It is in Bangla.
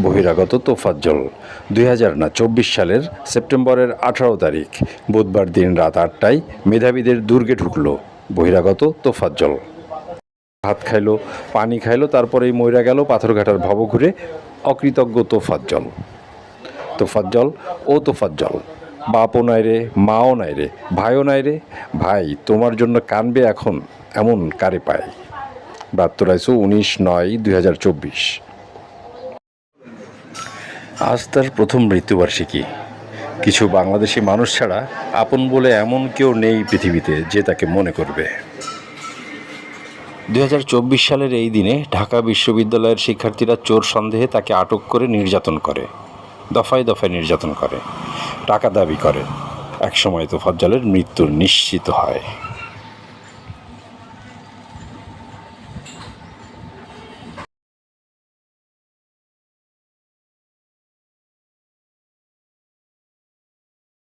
বহিরাগত তোফাজ্জল 2024 সালের সেপ্টেম্বরের 18 তারিখ বুধবার দিন রাত 8টায় মেধাবীদের দুর্গে ঢুকলো বহিরাগত তোফাজ্জল। ভাত খাইলো, পানি খাইলো, তারপরেই মইরা গেল পাথরঘাটার ভবঘুরে অকৃতজ্ঞ তোফাজ্জল। তোফাজ্জল বাপও নাই রে, মাও নাই রে, ভাইও নাই রে। ভাই তোমার জন্য কানবে এখন এমন কারে পায়। 19/9/2024। আজ তার প্রথম মৃত্যুবার্ষিকী। কিছু বাংলাদেশি মানুষ ছাড়া আপন বলে এমন কেউ নেই পৃথিবীতে যে তাকে মনে করবে। 2024 সালের এই দিনে ঢাকা বিশ্ববিদ্যালয়ের শিক্ষার্থীরা চোর সন্দেহে তাকে আটক করে নির্যাতন করে, দফায় দফায় নির্যাতন করে, টাকা দাবি করে। একসময় তোফাজ্জলের মৃত্যু নিশ্চিত হয়।